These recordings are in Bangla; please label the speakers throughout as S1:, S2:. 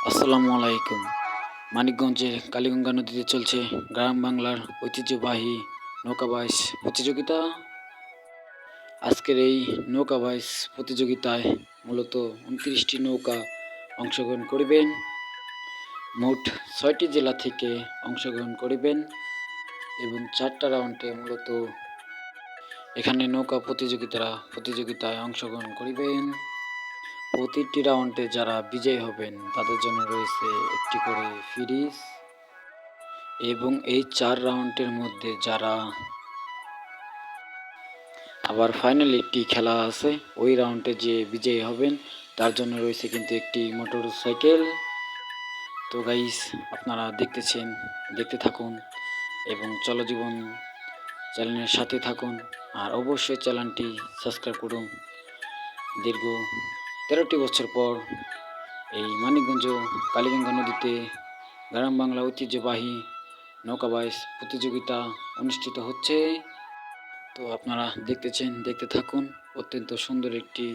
S1: আসসালামু আলাইকুম। মানিকগঞ্জের কালীগঙ্গা নদীতে চলছে গ্রাম বাংলার ঐতিহ্যবাহী নৌকা বাইচ প্রতিযোগিতা। আজকের এই নৌকা বাইচ প্রতিযোগিতায় মূলত ২৯টি নৌকা অংশগ্রহণ করিবেন। মোট ৬টি জেলা থেকে অংশগ্রহণ করিবেন এবং ৪টা রাউন্ডে মূলত এখানে নৌকা প্রতিযোগিতায় অংশগ্রহণ করিবেন। প্রতিটি রাউন্ডে যারা বিজয়ী হবেন তাদের জন্য রয়েছে একটি করে ফ্রিজ এবং এই ৪ রাউন্ডের মধ্যে যারা আবার ফাইনাল একটি খেলা আছে, ওই রাউন্ডে যে বিজয়ী হবেন তার জন্য রয়েছে কিন্তু একটি মোটর সাইকেল। তো গাইস, আপনারা দেখতে থাকুন এবং চলজীবন চ্যানেলের সাথে থাকুন আর অবশ্যই চ্যানেলটি সাবস্ক্রাইব করুন। দীর্ঘ ১৩টি বছর পর এই মানিকগঞ্জ কালীগঙ্গা নদীতে গ্রাম বাংলা ঐতিহ্যবাহী নৌকা বাইচ প্রতিযোগিতা অনুষ্ঠিত হচ্ছে। তো আপনারা দেখতে থাকুন। অত্যন্ত সুন্দর একটি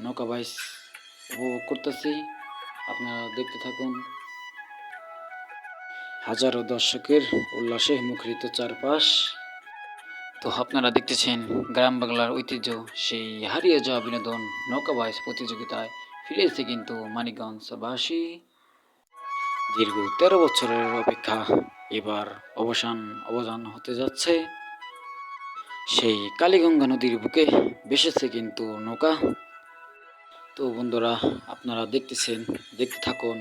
S1: নৌকা বাইচ উপভোগ করতেছি, আপনারা দেখতে থাকুন। হাজারো দর্শকের উল্লাসে মুখরিত চারপাশ। তো আপনারা দেখতেছেন গ্রাম বাংলার ঐতিহ্য সেই হারিয়ে যাওয়া বিনোদন নৌকা বাইচ প্রতিযোগিতায় ফিরে এসেছে কিন্তু মানিকগঞ্জবাসী। দীর্ঘ ১৩ বছরের অপেক্ষা এবার অবসান হতে যাচ্ছে। সেই কালীগঙ্গা নদীর বুকে ভেসেছে কিন্তু নৌকা। তো বন্ধুরা, আপনারা দেখতে থাকুন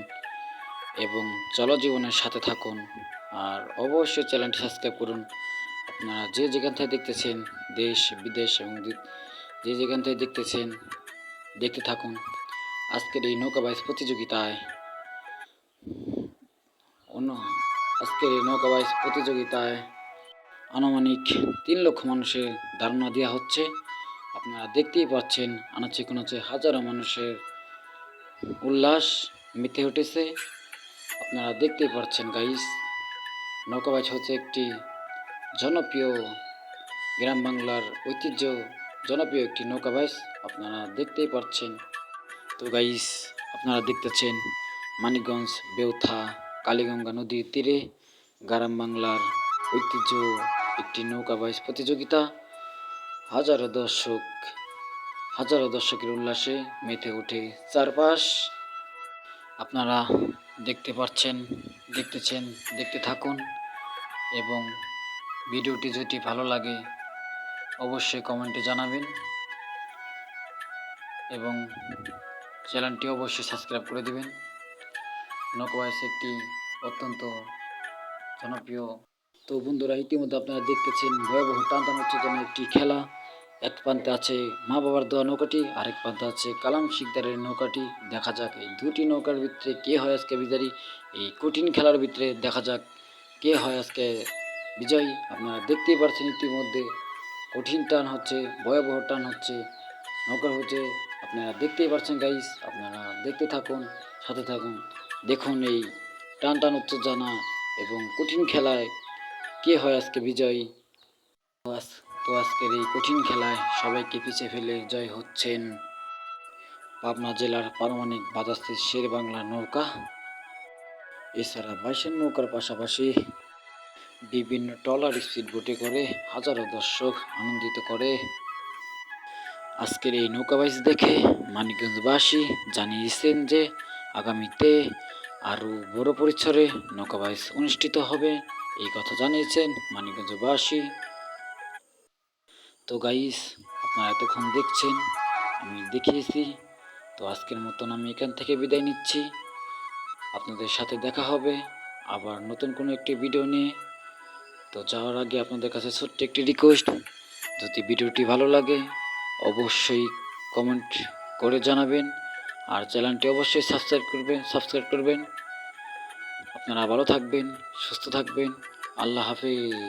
S1: এবং জলজীবনের সাথে থাকুন আর অবশ্যই চ্যানেলটি সাবস্ক্রাইব করুন। আপনারা যে যেখান থেকে দেখতেছেন, দেশ বিদেশ এবং যে যেখান থেকে দেখতেছেন, দেখতে থাকুন। আজকের এই নৌকা বাইচ প্রতিযোগিতায় আনুমানিক ৩ লক্ষ মানুষের ধারণা দেওয়া হচ্ছে। আপনারা দেখতেই পাচ্ছেন আনাচে কোনাচে হাজারো মানুষের উল্লাস মেতে উঠেছে। আপনারা দেখতেই পাচ্ছেন গাইস, নৌকা বাইচ হচ্ছে একটি জনপ্রিয় গ্রাম বাংলার ঐতিহ্য জনপ্রিয় একটি নৌকা বাইচ, আপনারা দেখতেই পাচ্ছেন। তো গাইস, আপনারা দেখতেছেন মানিকগঞ্জ বেউথা কালীগঙ্গা নদীর তীরে গ্রাম বাংলার ঐতিহ্য একটি নৌকা বাইচ প্রতিযোগিতা। হাজারো দর্শকের উল্লাসে মেতে ওঠে চারপাশ। আপনারা দেখতে থাকুন এবং ভিডিওটি যদি ভালো লাগে অবশ্যই কমেন্টে জানাবেন এবং চ্যানেলটি অবশ্যই সাবস্ক্রাইব করে দেবেন। নৌকা বাইচ একটি অত্যন্ত জনপ্রিয়। তো বন্ধুরা, ইতিমধ্যে আপনারা দেখতেছেন ভয়াবহ টানটান উত্তেজনার একটি খেলা। এক প্রান্তে আছে মা বাবার দেওয়া নৌকাটি, আরেক প্রান্তে আছে কালাম শিকদারের নৌকাটি। দেখা যাক এই দুটি নৌকার ভিতরে কে হয় আজকে বিজয়ী। এই কঠিন খেলার ভিতরে দেখা যাক কে হয় আজকে বিজয়ী। আপনারা দেখতেই পাচ্ছেন ইতিমধ্যে কঠিন টান হচ্ছে, ভয়াবহ টান হচ্ছে নৌকার হচ্ছে। আপনারা দেখতেই পাচ্ছেন গাইস, আপনারা দেখতে থাকুন, সাথে থাকুন। দেখুন এই টান উত্তেজনা এবং কঠিন খেলায় কে হয় আজকে বিজয়ী। তো আজকের এই কঠিন খেলায় সবাইকে পিছিয়ে ফেলে জয় হচ্ছেন পাবনা জেলার পারমাণবিক বাজারস্থিত শের বাংলা নৌকা। এছাড়া বাইশের নৌকার পাশাপাশি বিভিন্ন ট্রলার স্পিড বোটে করে হাজারো দর্শক আনন্দিত করে। আজকের এই নৌকা বাইচ দেখে মানিকগঞ্জবাসী জানিয়েছেন যে আগামীতে আরও বড় পরিসরে নৌকা বাইচ অনুষ্ঠিত হবে, এই কথা জানিয়েছেন মানিকগঞ্জবাসী। তো গাইস, আপনারা এতক্ষণ দেখছেন, আমি দেখিয়েছি। তো আজকের মতন আমি এখান থেকে বিদায় নিচ্ছি। আপনাদের সাথে দেখা হবে আবার নতুন কোনো একটি ভিডিও নিয়ে। তো যাওয়ার আগে আপনাদের কাছে ছোট্ট একটি রিকোয়েস্ট, যদি ভিডিওটি ভালো লাগে অবশ্যই কমেন্ট করে জানাবেন আর চ্যানেলটি অবশ্যই সাবস্ক্রাইব করবেন। আপনারা ভালো থাকবেন, সুস্থ থাকবেন। আল্লাহ হাফেজ।